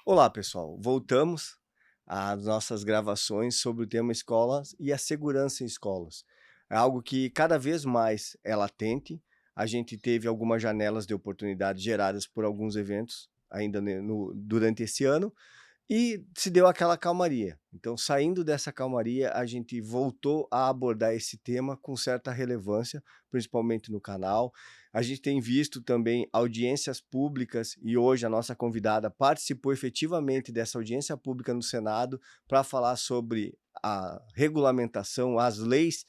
Olá, pessoal. Voltamos às nossas gravações sobre o tema escolas e a segurança em escolas. É algo que cada vez mais é latente. A gente teve algumas janelas de oportunidade geradas por alguns eventos ainda durante esse ano e se deu aquela calmaria. Então, saindo dessa calmaria, a gente voltou a abordar esse tema com certa relevância, principalmente no canal. A gente tem visto também audiências públicas e hoje a nossa convidada participou efetivamente dessa audiência pública no Senado para falar sobre a regulamentação, as leis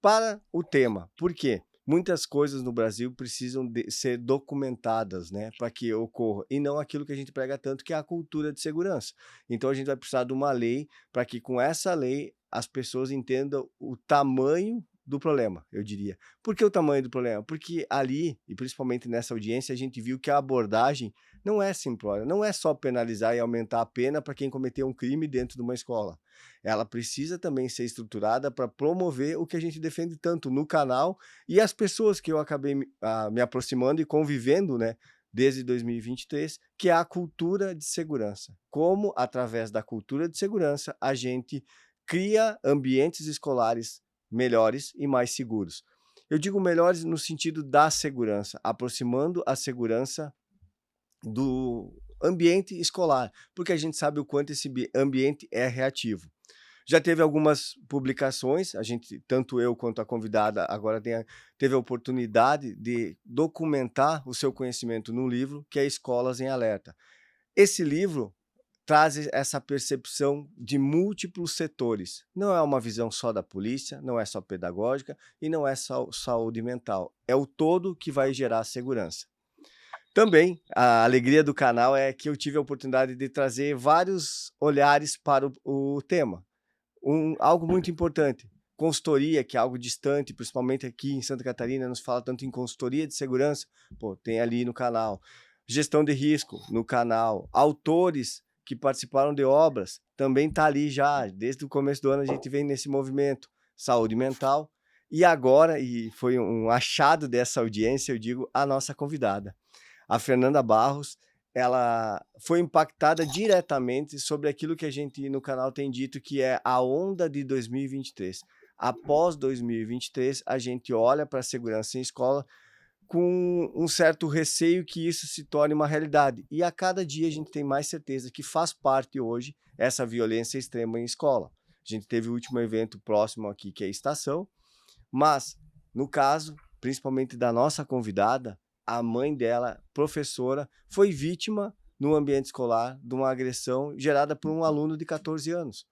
para o tema. Por quê? Muitas coisas no Brasil precisam ser documentadas, né, para que ocorra, e não aquilo que a gente prega tanto, que é a cultura de segurança. Então a gente vai precisar de uma lei para que com essa lei as pessoas entendam o tamanho do problema, eu diria. Por que o tamanho do problema? Porque ali, e principalmente nessa audiência, a gente viu que a abordagem não é simplória, não é só penalizar e aumentar a pena para quem cometeu um crime dentro de uma escola. Ela precisa também ser estruturada para promover o que a gente defende tanto no canal e as pessoas que eu acabei me aproximando e convivendo, né, desde 2023, que é a cultura de segurança. Como, através da cultura de segurança, a gente cria ambientes escolares melhores e mais seguros. Eu digo melhores no sentido da segurança, aproximando a segurança do ambiente escolar, porque a gente sabe o quanto esse ambiente é reativo. Já teve algumas publicações, a gente, tanto eu quanto a convidada, agora teve a oportunidade de documentar o seu conhecimento num livro que é Escolas em Alerta. Esse livro traz essa percepção de múltiplos setores. Não é uma visão só da polícia, não é só pedagógica e não é só saúde mental. É o todo que vai gerar segurança. Também, a alegria do canal é que eu tive a oportunidade de trazer vários olhares para o tema. Algo muito importante, consultoria, que é algo distante, principalmente aqui em Santa Catarina, nos fala tanto em consultoria de segurança, pô, tem ali no canal. Gestão de risco, no canal. Autores que participaram de obras, também está ali já, desde o começo do ano a gente vem nesse movimento. Saúde mental. E agora, e foi um achado dessa audiência, eu digo, a nossa convidada. A Fernanda Barros, ela foi impactada diretamente sobre aquilo que a gente no canal tem dito, que é a onda de 2023. Após 2023, a gente olha para a segurança em escola com um certo receio que isso se torne uma realidade. E a cada dia a gente tem mais certeza que faz parte hoje essa violência extrema em escola. A gente teve o último evento próximo aqui, que é a Estação, mas, no caso, principalmente da nossa convidada, a mãe dela, professora, foi vítima no ambiente escolar de uma agressão gerada por um aluno de 14 anos.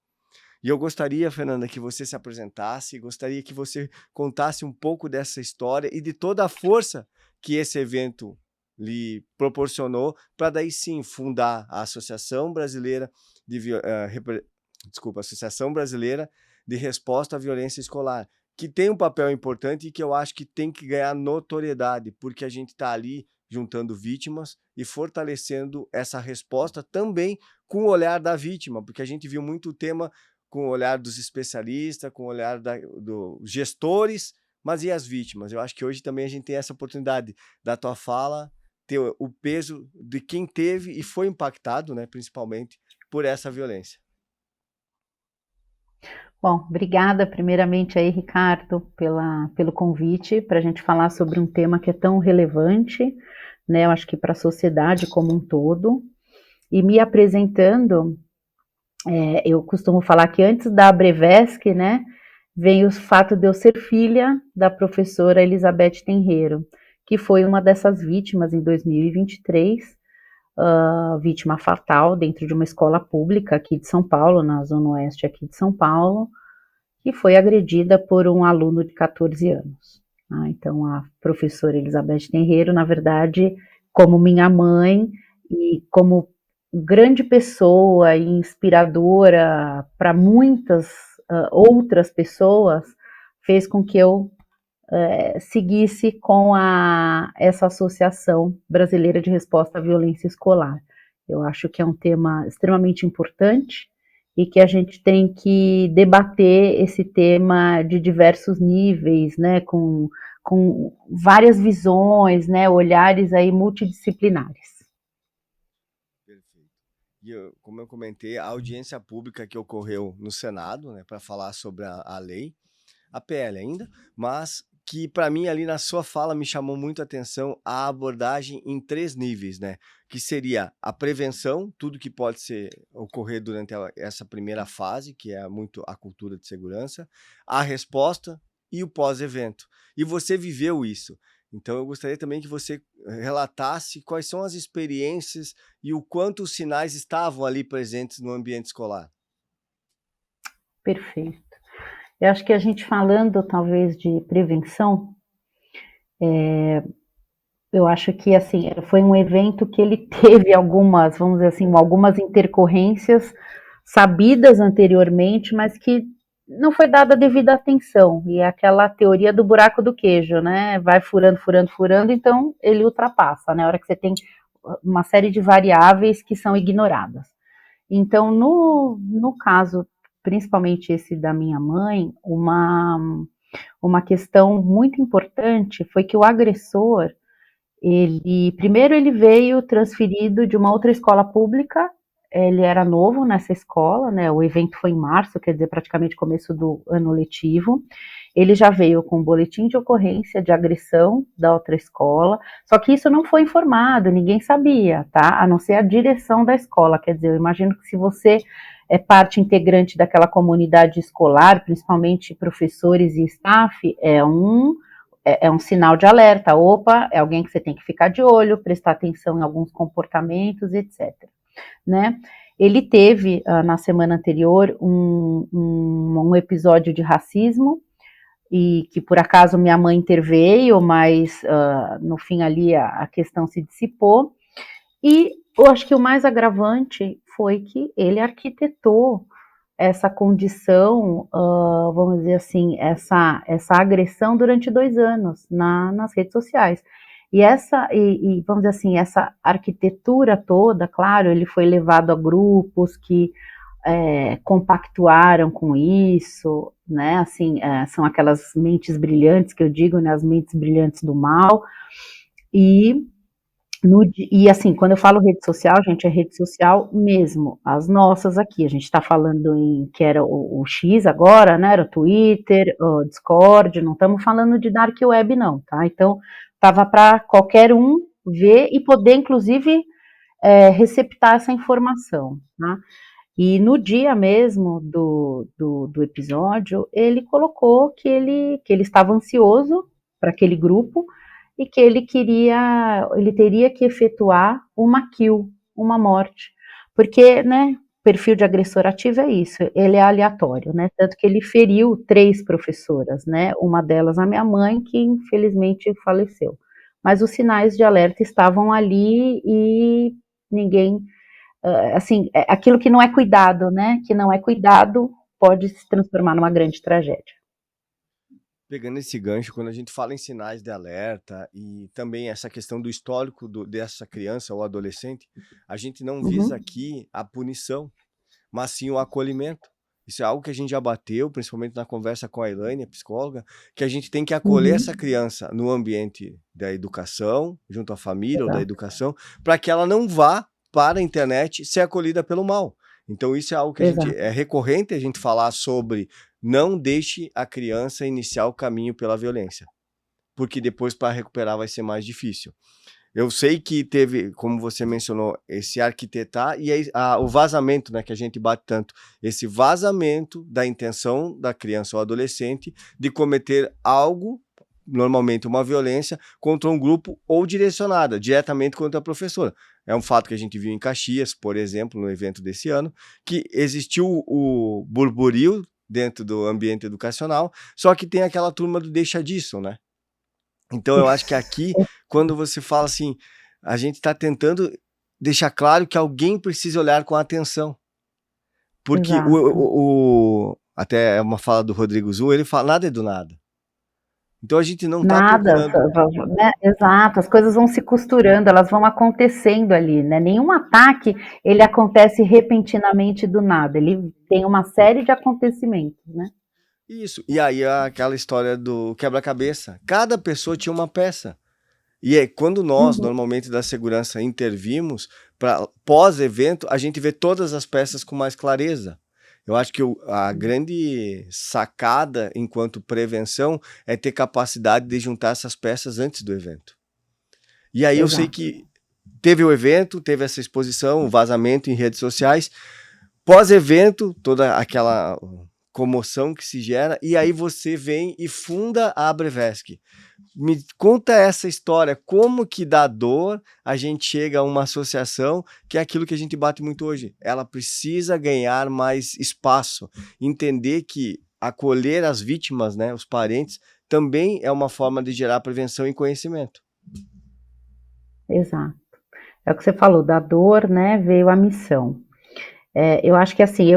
E eu gostaria, Fernanda, que você se apresentasse, gostaria que você contasse um pouco dessa história e de toda a força que esse evento lhe proporcionou para daí sim fundar a Associação Brasileira Associação Brasileira de Resposta à Violência Escolar, que tem um papel importante e que eu acho que tem que ganhar notoriedade, porque a gente está ali juntando vítimas e fortalecendo essa resposta também com o olhar da vítima, porque a gente viu muito o tema com o olhar dos especialistas, com o olhar dos gestores, mas e as vítimas? Eu acho que hoje também a gente tem essa oportunidade da tua fala, ter o peso de quem teve e foi impactado, né, principalmente, por essa violência. Bom, obrigada primeiramente aí, Ricardo, pelo convite para a gente falar sobre um tema que é tão relevante, né? Eu acho que para a sociedade como um todo. E me apresentando, eu costumo falar que antes da Brevesc, né, vem o fato de eu ser filha da professora Elizabeth Tenreiro, que foi uma dessas vítimas em 2023, vítima fatal dentro de uma escola pública aqui de São Paulo, na zona oeste aqui de São Paulo, que foi agredida por um aluno de 14 anos. Então, a professora Elizabeth Tenreiro, na verdade, como minha mãe e como grande pessoa e inspiradora para muitas outras pessoas, fez com que eu seguisse com essa Associação Brasileira de Resposta à Violência Escolar. Eu acho que é um tema extremamente importante e que a gente tem que debater esse tema de diversos níveis, né, com várias visões, né, olhares aí multidisciplinares. Perfeito. Como eu comentei, a audiência pública que ocorreu no Senado, né, para falar sobre a lei, a PL ainda, mas que para mim ali na sua fala me chamou muito a atenção a abordagem em 3 níveis, né, que seria a prevenção, tudo que pode ocorrer durante essa primeira fase, que é muito a cultura de segurança, a resposta e o pós-evento. E você viveu isso. Então eu gostaria também que você relatasse quais são as experiências e o quanto os sinais estavam ali presentes no ambiente escolar. Perfeito. Eu acho que a gente falando talvez de prevenção, eu acho que assim foi um evento que ele teve algumas, vamos dizer assim, algumas intercorrências sabidas anteriormente, mas que não foi dada devida atenção. E é aquela teoria do buraco do queijo, né? Vai furando, furando, furando, então ele ultrapassa, né? A hora que você tem uma série de variáveis que são ignoradas. Então, no caso, principalmente esse da minha mãe, uma questão muito importante foi que o agressor, primeiro ele veio transferido de uma outra escola pública, ele era novo nessa escola, né? O evento foi em março, quer dizer, praticamente começo do ano letivo. Ele já veio com um boletim de ocorrência de agressão da outra escola, só que isso não foi informado, ninguém sabia, tá? A não ser a direção da escola. Quer dizer, eu imagino que se você é parte integrante daquela comunidade escolar, principalmente professores e staff, é um sinal de alerta. Opa, é alguém que você tem que ficar de olho, prestar atenção em alguns comportamentos, etc. Né? Ele teve, na semana anterior, um episódio de racismo, e que por acaso minha mãe interveio, mas no fim ali a questão se dissipou. E eu acho que o mais agravante foi que ele arquitetou essa condição, vamos dizer assim, essa agressão durante 2 anos nas redes sociais. E vamos dizer assim, essa arquitetura toda, claro, ele foi levado a grupos que compactuaram com isso, né? Assim, são aquelas mentes brilhantes que eu digo, né? As mentes brilhantes do mal. E e assim, quando eu falo rede social, gente, é rede social mesmo, as nossas aqui. A gente está falando em que era o X agora, né? Era o Twitter, o Discord, não estamos falando de Dark Web, não, tá? Então, estava para qualquer um ver e poder, inclusive, receptar essa informação, tá? E no dia mesmo do episódio, ele colocou que ele estava ansioso para aquele grupo e que ele teria que efetuar uma kill, uma morte. Porque, né, perfil de agressor ativo é isso, ele é aleatório, né? Tanto que ele feriu 3 professoras, né? Uma delas a minha mãe, que infelizmente faleceu. Mas os sinais de alerta estavam ali e ninguém assim, aquilo que não é cuidado, né? Que não é cuidado pode se transformar numa grande tragédia. Pegando esse gancho, quando a gente fala em sinais de alerta e também essa questão do histórico dessa criança ou adolescente, a gente não visa Uhum, aqui a punição, mas sim o acolhimento. Isso é algo que a gente já bateu, principalmente na conversa com a Elaine, a psicóloga, que a gente tem que acolher essa uhum, criança no ambiente da educação, junto à família ou da exato, educação, para que ela não vá para a internet ser acolhida pelo mal. Então isso é algo que a gente exato. é recorrente a gente falar sobre não deixe a criança iniciar o caminho pela violência, porque depois para recuperar vai ser mais difícil. Eu sei que teve, como você mencionou, esse arquitetar e aí, o vazamento, né, que a gente bate tanto, esse vazamento da intenção da criança ou adolescente de cometer algo, normalmente uma violência, contra um grupo ou direcionada diretamente contra a professora. É um fato que a gente viu em Caxias, por exemplo, no evento desse ano, que existiu o burburinho dentro do ambiente educacional, só que tem aquela turma do deixa disso, né? Então eu acho que Isso, aqui, quando você fala assim, a gente está tentando deixar claro que alguém precisa olhar com atenção. Porque exato. até é uma fala do Rodrigo Zu, ele fala, nada é do nada. Então a gente não está Nada, procurando. né? Exato, as coisas vão se costurando, elas vão acontecendo ali, né? Nenhum ataque ele acontece repentinamente do nada, ele tem uma série de acontecimentos, né? Isso. E aí aquela história do quebra-cabeça. Cada pessoa tinha uma peça. E é quando nós, Uhum, normalmente da segurança, intervimos para pós-evento, a gente vê todas as peças com mais clareza. Eu acho que a grande sacada enquanto prevenção é ter capacidade de juntar essas peças antes do evento. E aí eu sei Exato. que teve o evento, teve essa exposição, o vazamento em redes sociais, pós-evento, toda aquela comoção que se gera, e aí você vem e funda a Abrevesc. Me conta essa história, como que da dor a gente chega a uma associação, que é aquilo que a gente bate muito hoje. Ela precisa ganhar mais espaço, entender que acolher as vítimas, né, os parentes, também é uma forma de gerar prevenção e conhecimento. Exato. É o que você falou, da dor, né, veio a missão. Eu acho que assim,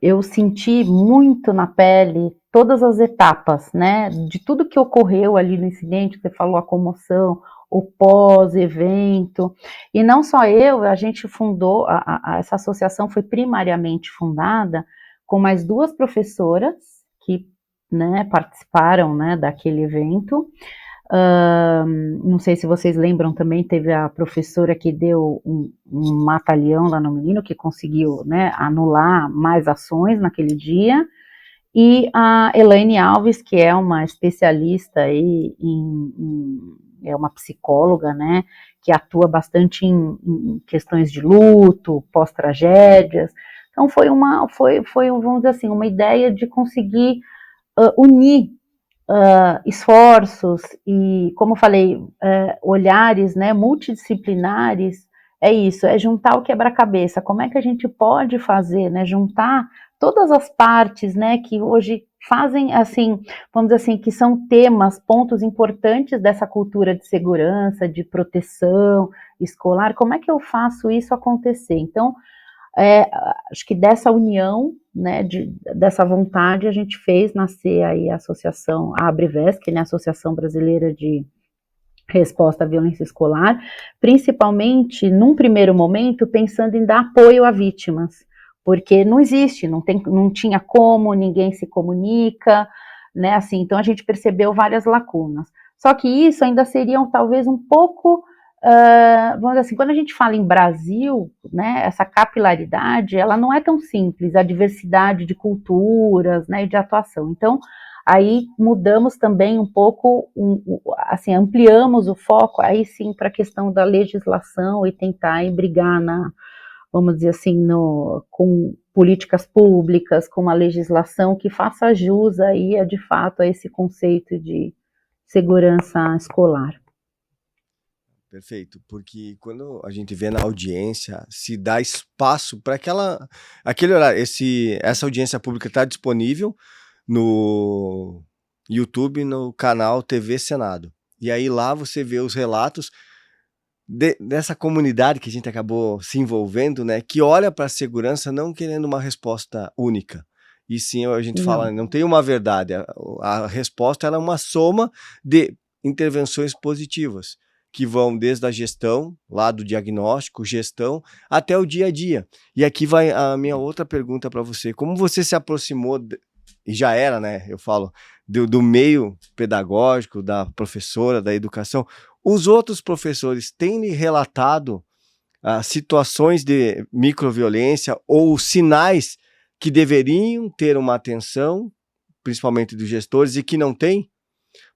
eu senti muito na pele todas as etapas, né, de tudo que ocorreu ali no incidente, que você falou, a comoção, o pós-evento, e não só eu, a gente fundou, essa associação foi primariamente fundada com mais 2 professoras que, né, participaram, né, daquele evento. Não sei se vocês lembram também, teve a professora que deu um mata-leão lá no menino, que conseguiu, né, anular mais ações naquele dia, e a Elaine Alves, que é uma especialista aí é uma psicóloga, né, que atua bastante em questões de luto, pós-tragédias. Então foi, vamos dizer assim, uma ideia de conseguir unir esforços e, como eu falei, olhares, né, multidisciplinares, é isso, é juntar o quebra-cabeça. Como é que a gente pode fazer, né, juntar todas as partes, né, que hoje fazem, assim, vamos dizer assim, que são temas, pontos importantes dessa cultura de segurança, de proteção escolar. Como é que eu faço isso acontecer? Então, acho que dessa união, né, dessa vontade, a gente fez nascer aí a associação, a Abrevesc, né, a Associação Brasileira de Resposta à Violência Escolar, principalmente, num primeiro momento, pensando em dar apoio a vítimas, porque não existe, não tinha como, ninguém se comunica, né, assim, então a gente percebeu várias lacunas. Só que isso ainda seria talvez um pouco vamos dizer assim, quando a gente fala em Brasil, né, essa capilaridade, ela não é tão simples, a diversidade de culturas, né, e de atuação. Então, aí mudamos também um pouco, assim, ampliamos o foco, aí sim, para a questão da legislação e tentar brigar vamos dizer assim, com políticas públicas, com uma legislação que faça jus aí, de fato, a esse conceito de segurança escolar. Perfeito, porque quando a gente vê na audiência, se dá espaço para aquele horário, essa audiência pública está disponível no YouTube, no canal TV Senado. E aí lá você vê os relatos dessa comunidade que a gente acabou se envolvendo, né, que olha para a segurança não querendo uma resposta única. E sim, a gente fala, Não. não tem uma verdade, a resposta ela é uma soma de intervenções positivas, que vão desde a gestão, lá do diagnóstico, gestão, até o dia a dia. E aqui vai a minha outra pergunta para você. Como você se aproximou, e já era, né, eu falo, do meio pedagógico, da professora, da educação, os outros professores têm lhe relatado situações de microviolência ou sinais que deveriam ter uma atenção, principalmente dos gestores, e que não tem?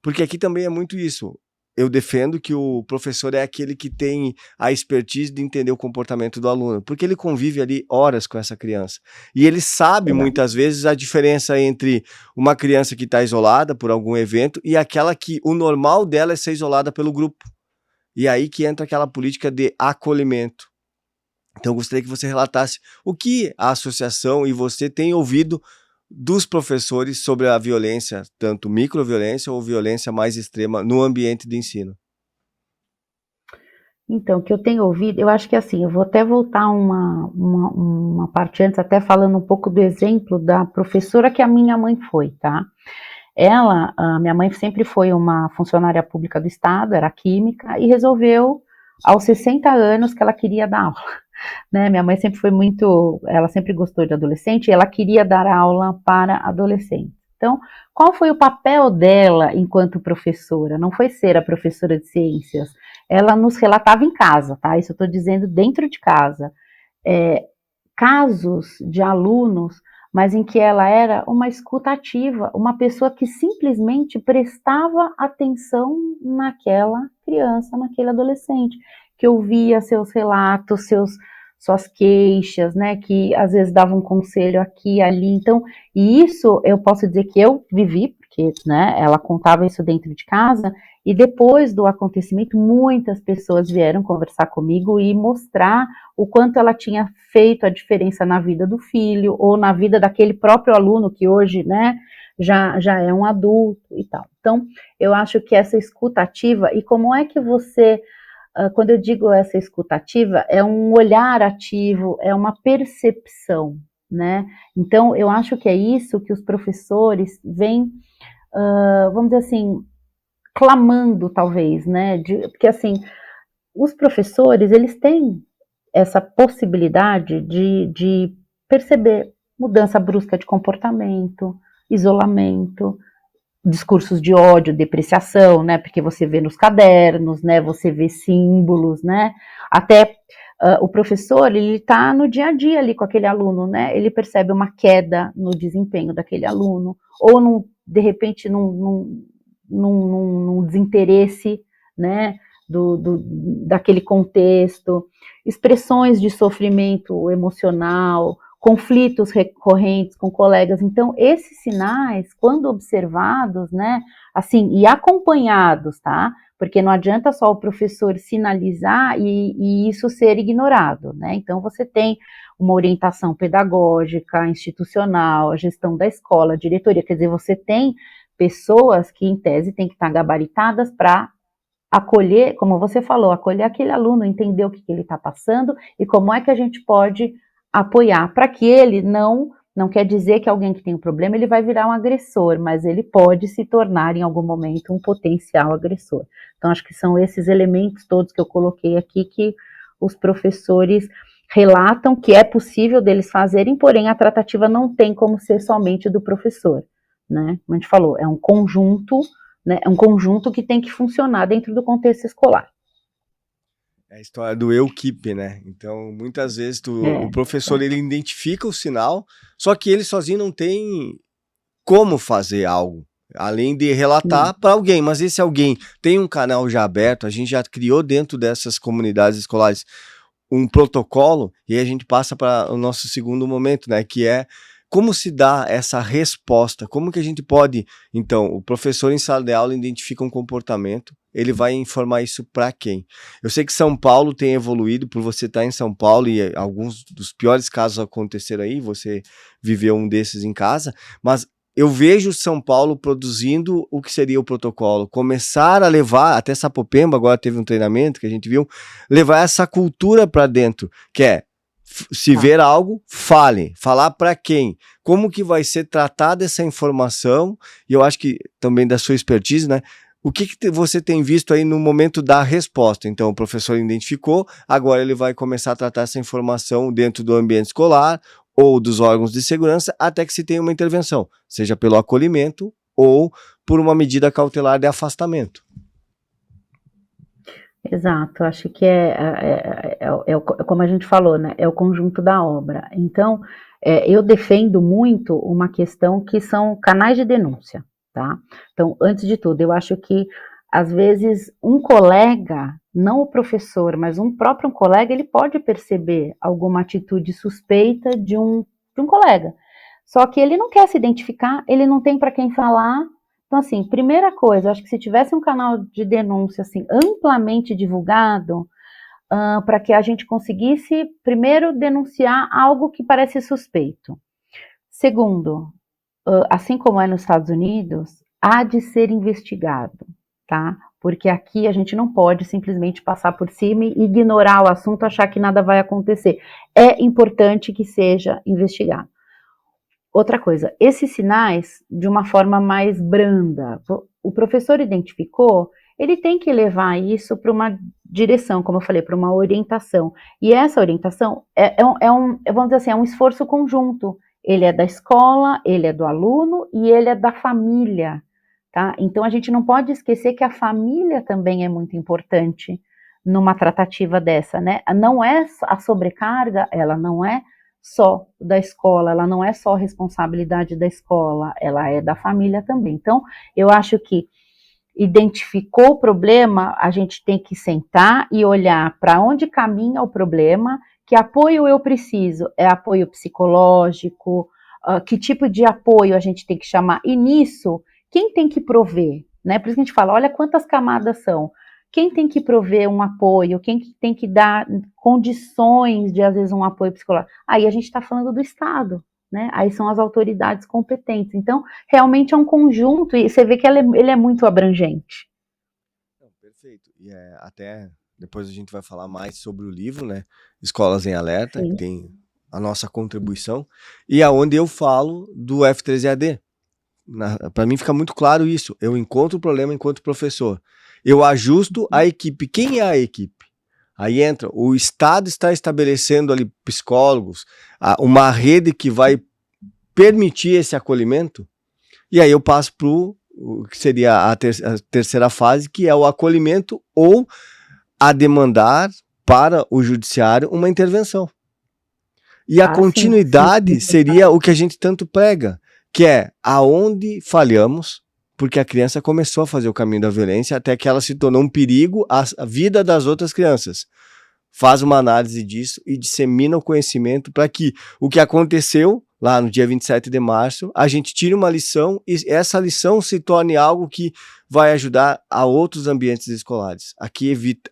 Porque aqui também é muito isso. Eu defendo que o professor é aquele que tem a expertise de entender o comportamento do aluno, porque ele convive ali horas com essa criança. E ele sabe, Exato. muitas vezes, a diferença entre uma criança que está isolada por algum evento e aquela que o normal dela é ser isolada pelo grupo. E aí que entra aquela política de acolhimento. Então, eu gostaria que você relatasse o que a associação e você têm ouvido dos professores sobre a violência, tanto microviolência ou violência mais extrema no ambiente de ensino. Então, o que eu tenho ouvido, eu acho que assim, eu vou até voltar uma parte antes, até falando um pouco do exemplo da professora que a minha mãe foi, tá? A minha mãe sempre foi uma funcionária pública do Estado, era química, e resolveu, aos 60 anos, que ela queria dar aula. Né? Minha mãe sempre foi ela sempre gostou de adolescente, e ela queria dar aula para adolescentes. Então, qual foi o papel dela enquanto professora? Não foi ser a professora de ciências, ela nos relatava em casa, tá? Isso eu estou dizendo dentro de casa. Casos de alunos, mas em que ela era uma escutativa, uma pessoa que simplesmente prestava atenção naquela criança, naquele adolescente, que ouvia seus relatos, suas queixas, né, que às vezes dava um conselho aqui, ali. Então, e isso eu posso dizer que eu vivi, porque, né, ela contava isso dentro de casa, e depois do acontecimento, muitas pessoas vieram conversar comigo e mostrar o quanto ela tinha feito a diferença na vida do filho, ou na vida daquele próprio aluno que hoje, né, já é um adulto e tal. Então, eu acho que essa escutativa, e como é que você, quando eu digo essa escutativa, é um olhar ativo, é uma percepção, né? Então, eu acho que é isso que os professores vêm, vamos dizer assim, clamando, talvez, né? Porque, assim, os professores, eles têm essa possibilidade de perceber mudança brusca de comportamento, isolamento, discursos de ódio, depreciação, né? Porque você vê nos cadernos, né? Você vê símbolos, né? Até o professor, ele está no dia a dia ali com aquele aluno, né? Ele percebe uma queda no desempenho daquele aluno, ou de repente num desinteresse, né? Daquele contexto, expressões de sofrimento emocional, conflitos recorrentes com colegas. Então, esses sinais, quando observados, né, assim, e acompanhados, tá? Porque não adianta só o professor sinalizar e isso ser ignorado, né? Então, você tem uma orientação pedagógica, institucional, a gestão da escola, a diretoria, quer dizer, você tem pessoas que, em tese, têm que estar gabaritadas para acolher, como você falou, acolher aquele aluno, entender o que ele está passando e como é que a gente pode apoiar, para que ele não quer dizer que alguém que tem um problema ele vai virar um agressor, mas ele pode se tornar em algum momento um potencial agressor. Então acho que são esses elementos todos que eu coloquei aqui que os professores relatam que é possível deles fazerem, porém a tratativa não tem como ser somente do professor, né? Como a gente falou, é um conjunto, né? É um conjunto que tem que funcionar dentro do contexto escolar. É a história do eu keep, né? Então, muitas vezes o É, professor ele identifica o sinal, só que ele sozinho não tem como fazer algo, além de não. relatar para alguém. Mas esse alguém tem um canal já aberto, a gente já criou dentro dessas comunidades escolares um protocolo, e aí a gente passa para o nosso segundo momento, né? Que é como se dá essa resposta, como que a gente pode. Então, o professor em sala de aula identifica um comportamento, ele vai informar isso para quem? Eu sei que São Paulo tem evoluído, por você estar em São Paulo, e alguns dos piores casos aconteceram aí, você viveu um desses em casa, mas eu vejo São Paulo produzindo o que seria o protocolo, começar a levar, até Sapopemba agora teve um treinamento que a gente viu, levar essa cultura para dentro, que é se Tá. ver algo, fale. Falar para quem? Como que vai ser tratada essa informação? E eu acho que também da sua expertise, né? O que você tem visto aí no momento da resposta? Então, o professor identificou, agora ele vai começar a tratar essa informação dentro do ambiente escolar ou dos órgãos de segurança, até que se tenha uma intervenção, seja pelo acolhimento ou por uma medida cautelar de afastamento. Exato, acho que como a gente falou, né? É o conjunto da obra. Então, eu defendo muito uma questão que são canais de denúncia, tá? Então, antes de tudo, eu acho que às vezes um colega, não o professor, mas um próprio colega, ele pode perceber alguma atitude suspeita de um colega. Só que ele não quer se identificar, ele não tem para quem falar. Então, assim, primeira coisa, eu acho que se tivesse um canal de denúncia assim, amplamente divulgado, para que a gente conseguisse, primeiro, denunciar algo que parece suspeito. Segundo, assim como é nos Estados Unidos, há de ser investigado, tá? Porque aqui a gente não pode simplesmente passar por cima e ignorar o assunto, achar que nada vai acontecer. É importante que seja investigado. Outra coisa, esses sinais, de uma forma mais branda, o professor identificou, ele tem que levar isso para uma direção, como eu falei, para uma orientação. E essa orientação vamos dizer assim, é um esforço conjunto. Ele é da escola, ele é do aluno e ele é da família, tá? Então a gente não pode esquecer que a família também é muito importante, numa tratativa dessa, né? Não é a sobrecarga, ela não é só da escola, ela não é só responsabilidade da escola, ela é da família também. Então, eu acho que identificou o problema, a gente tem que sentar e olhar para onde caminha o problema, que apoio eu preciso, é apoio psicológico, que tipo de apoio a gente tem que chamar, e nisso, quem tem que prover, né? Por isso que a gente fala, olha quantas camadas são, quem tem que prover um apoio, quem tem que dar condições de, às vezes, um apoio psicológico, aí a gente está falando do Estado, né? Aí são as autoridades competentes, então realmente é um conjunto, e você vê que ele é muito abrangente. Não, perfeito. E até depois a gente vai falar mais sobre o livro, né? Escolas em Alerta, que Sim. tem a nossa contribuição, e aonde eu falo do F3EAD. Para mim fica muito claro isso. Eu encontro o problema enquanto professor. Eu ajusto a equipe. Quem é a equipe? Aí entra, o Estado está estabelecendo ali psicólogos, uma rede que vai permitir esse acolhimento, e aí eu passo para o que seria a terceira fase, que é o acolhimento ou a demandar para o judiciário uma intervenção. E a Sim, sim. continuidade seria o que a gente tanto prega, que é aonde falhamos, porque a criança começou a fazer o caminho da violência até que ela se tornou um perigo à vida das outras crianças. Faz uma análise disso e dissemina o conhecimento para que o que aconteceu lá no dia 27 de março, a gente tire uma lição e essa lição se torne algo que vai ajudar a outros ambientes escolares,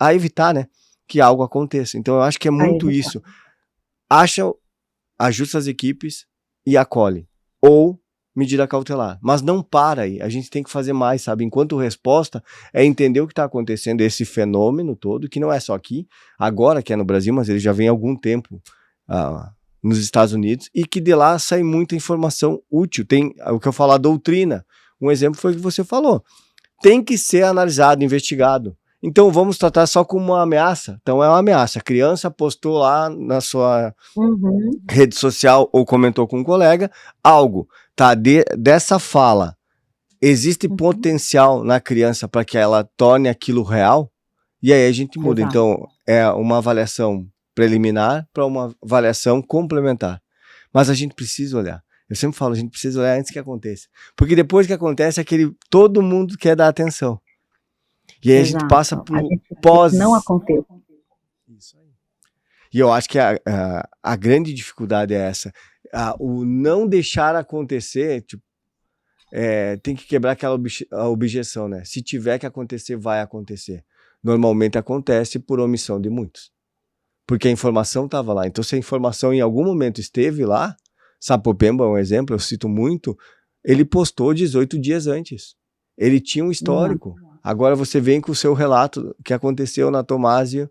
a evitar, né, que algo aconteça. Então eu acho que é muito isso. Ajusta as equipes e acolhe. Ou medida cautelar. Mas não para aí. A gente tem que fazer mais, sabe? Enquanto resposta é entender o que está acontecendo, esse fenômeno todo, que não é só aqui, agora que é no Brasil, mas ele já vem há algum tempo nos Estados Unidos, e que de lá sai muita informação útil. Tem o que eu falo, a doutrina. Um exemplo foi o que você falou. Tem que ser analisado, investigado. Então vamos tratar só como uma ameaça. Então é uma ameaça. A criança postou lá na sua rede social ou comentou com um colega algo, tá? Dessa fala, existe potencial na criança para que ela torne aquilo real? E aí a gente muda. Exato. Então é uma avaliação preliminar para uma avaliação complementar. Mas a gente precisa olhar. Eu sempre falo, a gente precisa olhar antes que aconteça. Porque depois que acontece, todo mundo quer dar atenção. E aí a gente passa Exato. A pro gente pós. não aconteceu. Isso aí. E eu acho que a grande dificuldade é essa. O não deixar acontecer, tipo, tem que quebrar aquela objeção, né? Se tiver que acontecer, vai acontecer. Normalmente acontece por omissão de muitos. Porque a informação estava lá. Então, se a informação em algum momento esteve lá, Sapopemba é um exemplo, eu cito muito, ele postou 18 dias antes. Ele tinha um histórico. Agora você vem com o seu relato que aconteceu na Tomásio,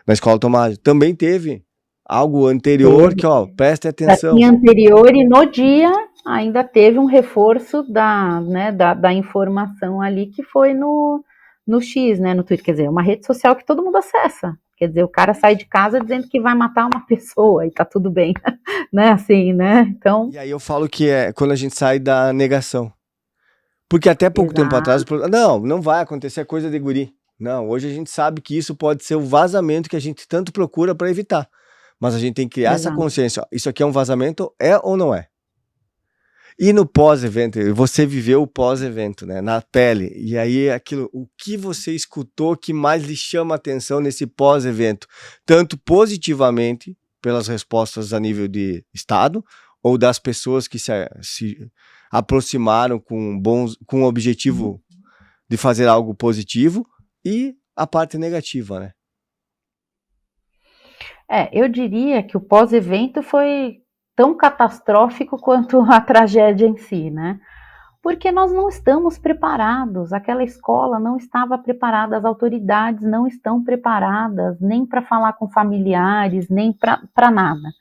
na escola Tomásio. Também teve algo anterior que, ó, preste atenção. Tinha anterior e no dia ainda teve um reforço da informação ali que foi no X, né, no Twitter. Quer dizer, uma rede social que todo mundo acessa. Quer dizer, o cara sai de casa dizendo que vai matar uma pessoa e tá tudo bem, né, assim, né, então... E aí eu falo que é quando a gente sai da negação. Porque até pouco tempo atrás, não vai acontecer coisa de guri. Não, hoje a gente sabe que isso pode ser o vazamento que a gente tanto procura para evitar. Mas a gente tem que criar essa consciência. Ó, isso aqui é um vazamento, é ou não é? E no pós-evento, você viveu o pós-evento, né? Na pele. E aí aquilo, o que você escutou que mais lhe chama a atenção nesse pós-evento? Tanto positivamente, pelas respostas a nível de Estado, ou das pessoas que se aproximaram com o objetivo de fazer algo positivo, e a parte negativa, né? Eu diria que o pós-evento foi tão catastrófico quanto a tragédia em si, né? Porque nós não estamos preparados, aquela escola não estava preparada, as autoridades não estão preparadas, nem para falar com familiares, nem para nada.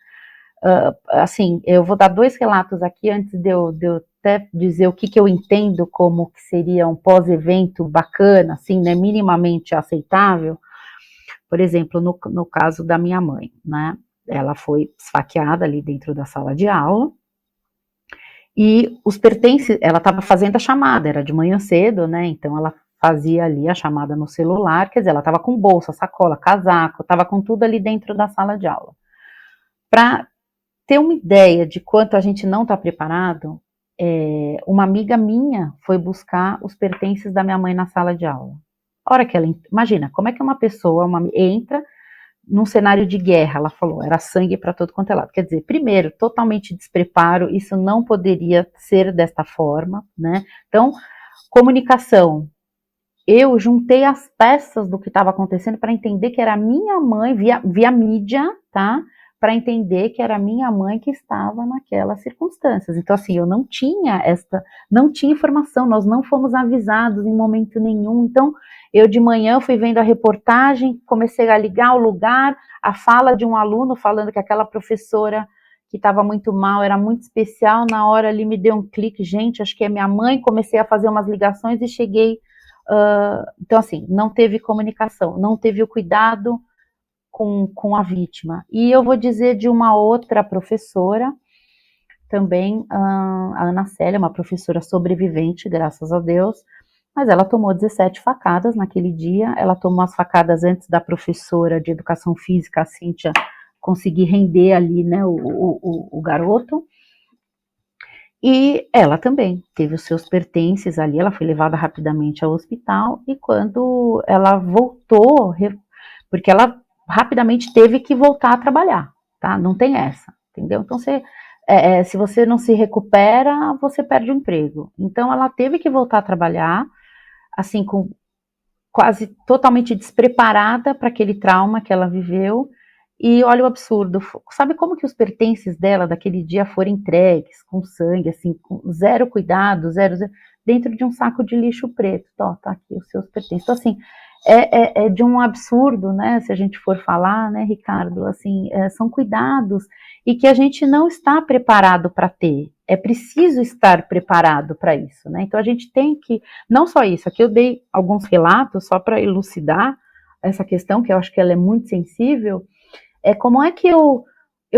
Assim, eu vou dar 2 relatos aqui antes de eu até dizer o que eu entendo como que seria um pós-evento bacana, assim, né, minimamente aceitável. Por exemplo, no caso da minha mãe, né, ela foi esfaqueada ali dentro da sala de aula, e os pertences, ela estava fazendo a chamada, era de manhã cedo, né, então ela fazia ali a chamada no celular, quer dizer, ela estava com bolsa, sacola, casaco, estava com tudo ali dentro da sala de aula. Para ter uma ideia de quanto a gente não está preparado, uma amiga minha foi buscar os pertences da minha mãe na sala de aula. A hora que ela, imagina, como é que uma pessoa entra num cenário de guerra, ela falou, era sangue para todo quanto é lado. Quer dizer, primeiro, totalmente despreparo, isso não poderia ser desta forma, né? Então, comunicação. Eu juntei as peças do que estava acontecendo para entender que era a minha mãe, via mídia, tá? Para entender que era a minha mãe que estava naquelas circunstâncias. Então, assim, eu não tinha informação, nós não fomos avisados em momento nenhum. Então, eu de manhã fui vendo a reportagem, comecei a ligar o lugar, a fala de um aluno falando que aquela professora que estava muito mal, era muito especial, na hora ali me deu um clique, gente, acho que é minha mãe, comecei a fazer umas ligações e cheguei. Então, assim, não teve comunicação, não teve o cuidado com a vítima. E eu vou dizer de uma outra professora, também, a Ana Célia, uma professora sobrevivente, graças a Deus, mas ela tomou 17 facadas naquele dia, ela tomou as facadas antes da professora de educação física, a Cíntia, conseguir render ali, né, o garoto. E ela também teve os seus pertences ali, ela foi levada rapidamente ao hospital, e quando ela voltou, porque ela rapidamente teve que voltar a trabalhar, tá? Não tem essa, entendeu? Então, se você não se recupera, você perde o emprego. Então, ela teve que voltar a trabalhar, assim, quase totalmente despreparada para aquele trauma que ela viveu. E olha o absurdo, sabe como que os pertences dela daquele dia foram entregues, com sangue, assim, com zero cuidado, zero, dentro de um saco de lixo preto. Tá aqui os seus pertences. Então, assim, é de um absurdo, né, se a gente for falar, né, Ricardo, assim, são cuidados e que a gente não está preparado para ter. É preciso estar preparado para isso, né? Então, a gente tem que, não só isso, aqui eu dei alguns relatos só para elucidar essa questão, que eu acho que ela é muito sensível. Como é que eu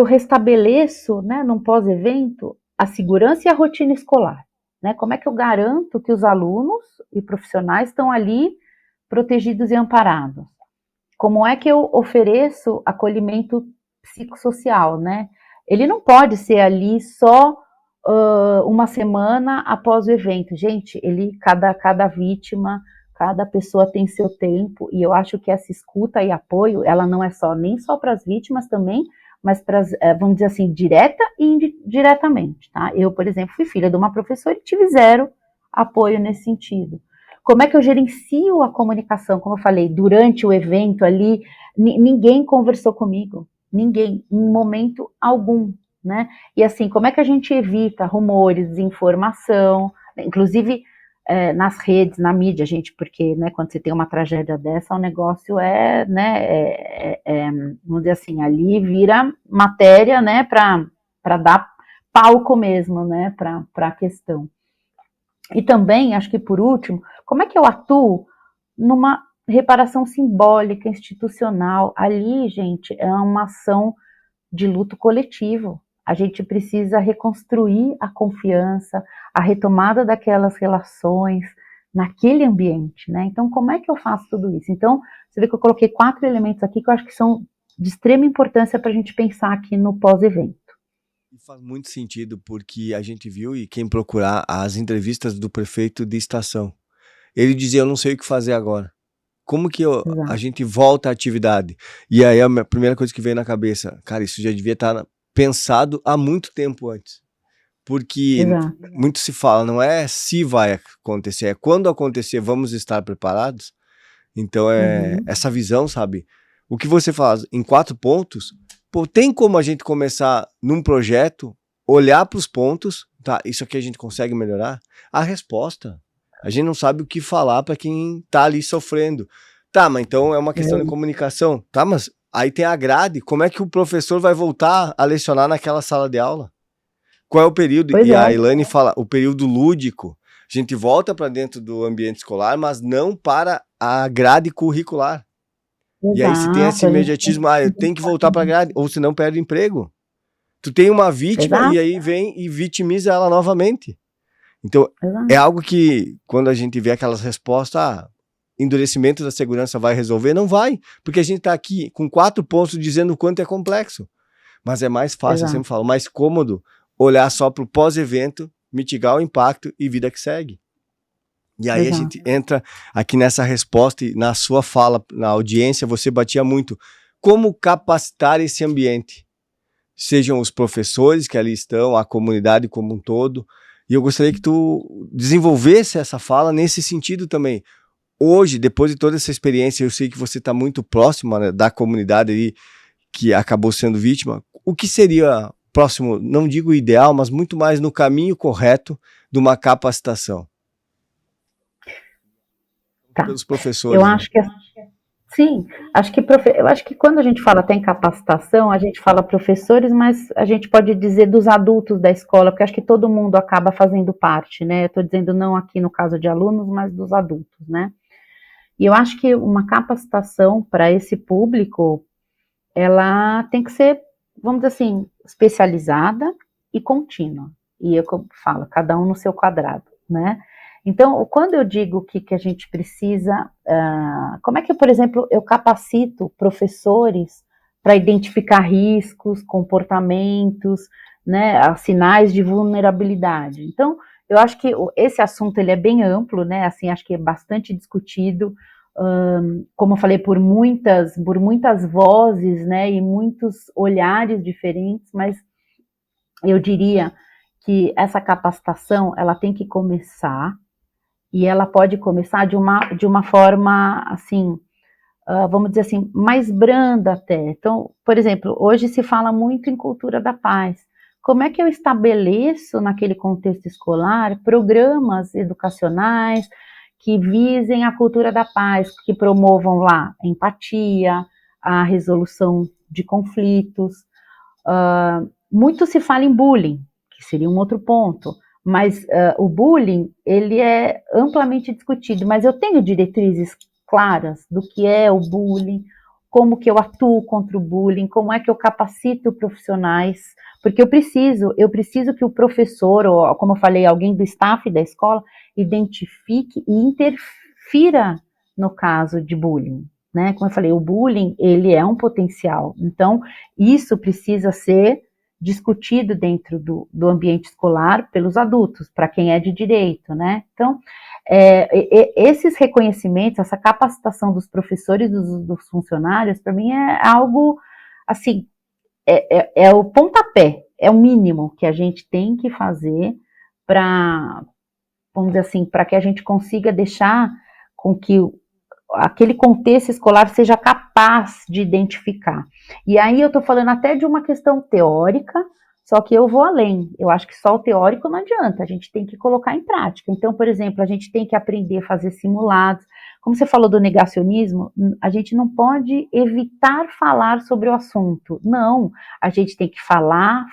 restabeleço, né, num pós-evento, a segurança e a rotina escolar? Né? Como é que eu garanto que os alunos e profissionais estão ali protegidos e amparados? Como é que eu ofereço acolhimento psicossocial, né? Ele não pode ser ali só uma semana após o evento. Gente, cada vítima, cada pessoa tem seu tempo, e eu acho que essa escuta e apoio, ela não é nem só para as vítimas também, mas para, vamos dizer assim, direta e indiretamente, tá? Eu, por exemplo, fui filha de uma professora e tive zero apoio nesse sentido. Como é que eu gerencio a comunicação? Como eu falei, durante o evento ali, ninguém conversou comigo, ninguém, em momento algum, né? E assim, como é que a gente evita rumores, desinformação, inclusive nas redes, na mídia, gente, porque, né, quando você tem uma tragédia dessa, o negócio né, vamos dizer assim, ali vira matéria, né, para dar palco mesmo, né, para a questão. E também, acho que por último, como é que eu atuo numa reparação simbólica, institucional? Ali, gente, é uma ação de luto coletivo. A gente precisa reconstruir a confiança, a retomada daquelas relações naquele ambiente, né? Então, como é que eu faço tudo isso? Então, você vê que eu coloquei 4 elementos aqui que eu acho que são de extrema importância para a gente pensar aqui no pós-evento. E faz muito sentido, porque a gente viu, e quem procurar as entrevistas do prefeito de estação, ele dizia, eu não sei o que fazer agora. Como que a gente volta à atividade? E aí a primeira coisa que veio na cabeça, cara, isso já devia estar pensado há muito tempo antes. Porque muito se fala, não é se vai acontecer, é quando acontecer, vamos estar preparados. Então essa visão, sabe? O que você faz em 4 pontos, pô, tem como a gente começar num projeto, olhar para os pontos, tá? Isso aqui a gente consegue melhorar? A resposta. A gente não sabe o que falar para quem tá ali sofrendo. Tá, mas então é uma questão de comunicação. Tá, mas aí tem a grade. Como é que o professor vai voltar a lecionar naquela sala de aula? Qual é o período? E a Elaine fala, o período lúdico. A gente volta para dentro do ambiente escolar, mas não para a grade curricular. Exato, e aí se tem esse imediatismo, eu tenho que voltar para a grade, ou senão perde o emprego. Tu tem uma vítima e aí vem e vitimiza ela novamente. Então, é algo que, quando a gente vê aquelas respostas, endurecimento da segurança vai resolver? Não vai, porque a gente está aqui com 4 pontos dizendo o quanto é complexo. Mas é mais fácil, eu Exato. sempre falo, mais cômodo olhar só para o pós-evento, mitigar o impacto e vida que segue. E aí a Exato. gente entra aqui nessa resposta e na sua fala, na audiência, você batia muito. Como capacitar esse ambiente? Sejam os professores que ali estão, a comunidade como um todo. E eu gostaria que tu desenvolvesse essa fala nesse sentido também. Hoje, depois de toda essa experiência, eu sei que você está muito próxima, né, da comunidade ali que acabou sendo vítima. O que seria próximo, não digo ideal, mas muito mais no caminho correto de uma capacitação? Tá. Pelos Eu professores, né? acho que sim, eu acho que quando a gente fala até em capacitação, a gente fala professores, mas a gente pode dizer dos adultos da escola, porque acho que todo mundo acaba fazendo parte, né? Eu estou dizendo não aqui no caso de alunos, mas dos adultos, né? E eu acho que uma capacitação para esse público, ela tem que ser, vamos dizer assim, especializada e contínua. E eu falo, cada um no seu quadrado, né? Então, quando eu digo que a gente precisa, como é que, por exemplo, eu capacito professores para identificar riscos, comportamentos, né, sinais de vulnerabilidade? Então, eu acho que esse assunto ele é bem amplo, né? Assim, acho que é bastante discutido, como eu falei, por muitas vozes, né, e muitos olhares diferentes, mas eu diria que essa capacitação ela tem que começar e ela pode começar de uma forma assim, vamos dizer assim, mais branda até. Então, por exemplo, hoje se fala muito em cultura da paz. Como é que eu estabeleço naquele contexto escolar programas educacionais que visem a cultura da paz, que promovam lá a empatia, a resolução de conflitos. Muito se fala em bullying, que seria um outro ponto, mas o bullying ele é amplamente discutido, mas eu tenho diretrizes claras do que é o bullying, como que eu atuo contra o bullying, como é que eu capacito profissionais, porque eu preciso que o professor, ou como eu falei, alguém do staff da escola, identifique e interfira no caso de bullying, né? Como eu falei, o bullying, ele é um potencial, então isso precisa ser discutido dentro do ambiente escolar pelos adultos, para quem é de direito, né? Então, esses reconhecimentos, essa capacitação dos professores, dos funcionários, para mim é algo, assim, é o pontapé, é o mínimo que a gente tem que fazer para, vamos dizer assim, para que a gente consiga deixar com que aquele contexto escolar seja capaz de identificar. E aí eu estou falando até de uma questão teórica, só que eu vou além. Eu acho que só o teórico não adianta, a gente tem que colocar em prática. Então, por exemplo, a gente tem que aprender a fazer simulados. Como você falou do negacionismo, a gente não pode evitar falar sobre o assunto. Não, a gente tem que falar,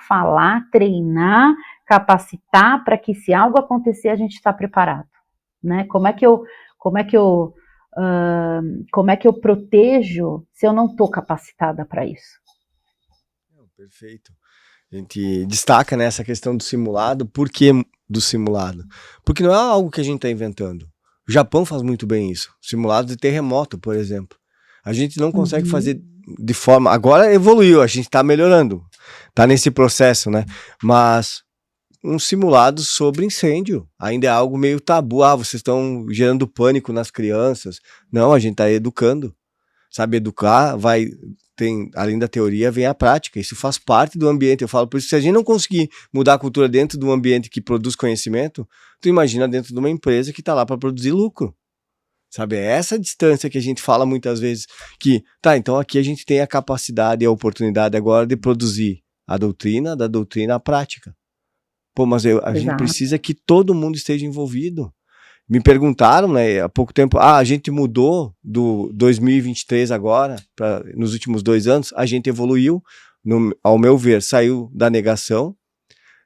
treinar, capacitar para que se algo acontecer a gente está preparado, né? Como é que eu como é que eu protejo se eu não estou capacitada para isso? Perfeito. A gente destaca nessa questão do simulado. Por que do simulado? Porque não é algo que a gente está inventando. O Japão faz muito bem isso. Simulado de terremoto, por exemplo. A gente não consegue fazer de forma... Agora evoluiu, a gente está melhorando. Está nesse processo, né? Mas um simulado sobre incêndio ainda é algo meio tabu. Ah, vocês estão gerando pânico nas crianças. Não, a gente está educando. Sabe, educar vai... além da teoria, vem a prática. Isso faz parte do ambiente. Eu falo por isso, se a gente não conseguir mudar a cultura dentro de um ambiente que produz conhecimento, tu imagina dentro de uma empresa que está lá para produzir lucro. Sabe, é essa distância que a gente fala muitas vezes, que, tá, então aqui a gente tem a capacidade e a oportunidade agora de produzir a doutrina, da doutrina à prática. Pô, mas a gente precisa que todo mundo esteja envolvido. Me perguntaram, né, há pouco tempo, a gente mudou do 2023 agora, nos últimos 2 anos, a gente evoluiu, ao meu ver, saiu da negação,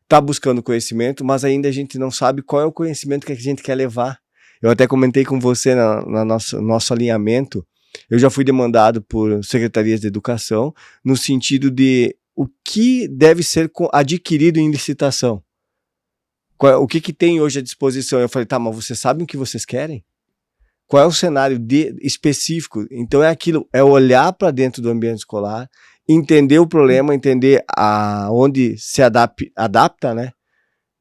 está buscando conhecimento, mas ainda a gente não sabe qual é o conhecimento que a gente quer levar. Eu até comentei com você na nosso alinhamento, eu já fui demandado por secretarias de educação, no sentido de o que deve ser adquirido em licitação. O que tem hoje à disposição? Eu falei, tá, mas vocês sabem o que vocês querem? Qual é o cenário específico? Então é aquilo, é olhar para dentro do ambiente escolar, entender o problema, entender onde se adapta, né,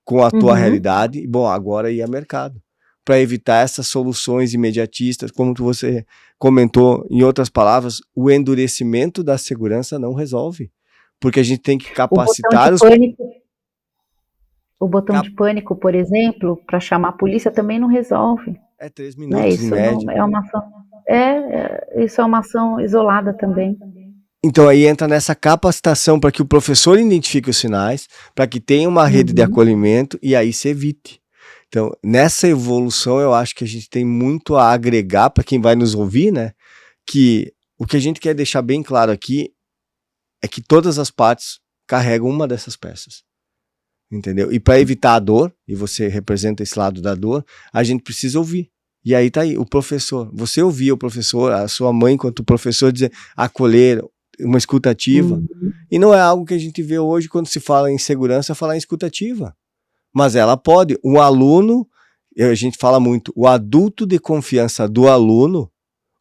com a tua Uhum. realidade, e bom, agora ir a mercado, para evitar essas soluções imediatistas, como você comentou, em outras palavras, o endurecimento da segurança não resolve, porque a gente tem que O botão de capacitar os... pânico, o botão de pânico, por exemplo, para chamar a polícia também não resolve, É 3 né? minutos em Isso não média. é uma ação, isso é uma ação isolada também. Então aí entra nessa capacitação para que o professor identifique os sinais, para que tenha uma rede de Uhum. acolhimento e aí se evite. Então, nessa evolução, eu acho que a gente tem muito a agregar para quem vai nos ouvir, né? Que o que a gente quer deixar bem claro aqui é que todas as partes carregam uma dessas peças, entendeu? E para evitar a dor, e você representa esse lado da dor, a gente precisa ouvir. E aí tá aí, o professor. Você ouvir o professor, a sua mãe, enquanto professor, dizer, acolher, uma escuta ativa. Uhum. E não é algo que a gente vê hoje quando se fala em segurança, falar em escuta ativa. Mas ela pode. Um aluno, a gente fala muito, o adulto de confiança do aluno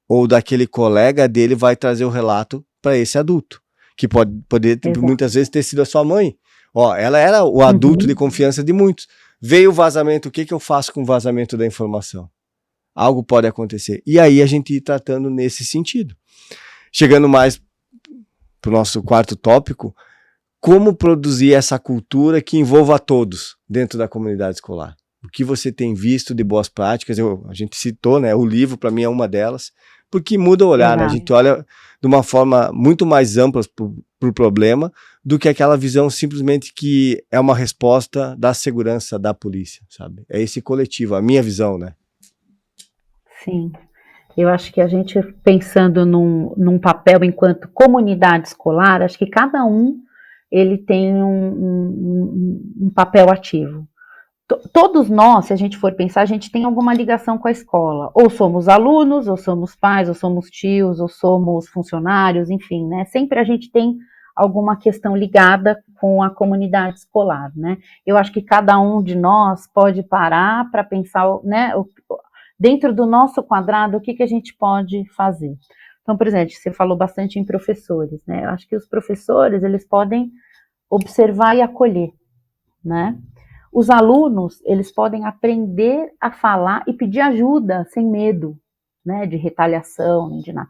ou daquele colega dele vai trazer o relato para esse adulto, que pode poder Exato. muitas vezes ter sido a sua mãe. Ó, ela era o adulto de Uhum. confiança de muitos. Veio o vazamento, o que eu faço com o vazamento da informação? Algo pode acontecer. E aí a gente ir tratando nesse sentido. Chegando mais para o nosso quarto tópico, como produzir essa cultura que envolva a todos dentro da comunidade escolar. O que você tem visto de boas práticas, a gente citou, né, o livro para mim é uma delas, porque muda o olhar, né, a gente Exato. olha de uma forma muito mais ampla para o problema do que aquela visão simplesmente que é uma resposta da segurança da polícia, sabe? É esse coletivo, a minha visão, né? Sim. Eu acho que a gente, pensando num papel enquanto comunidade escolar, acho que cada um ele tem um papel ativo. Todos nós, se a gente for pensar, a gente tem alguma ligação com a escola. Ou somos alunos, ou somos pais, ou somos tios, ou somos funcionários, enfim, né? Sempre a gente tem alguma questão ligada com a comunidade escolar, né? Eu acho que cada um de nós pode parar para pensar, né, dentro do nosso quadrado, o que a gente pode fazer. Então, por exemplo, você falou bastante em professores, né? Eu acho que os professores, eles podem observar e acolher, né? Os alunos, eles podem aprender a falar e pedir ajuda sem medo, né, de retaliação, nem de nada.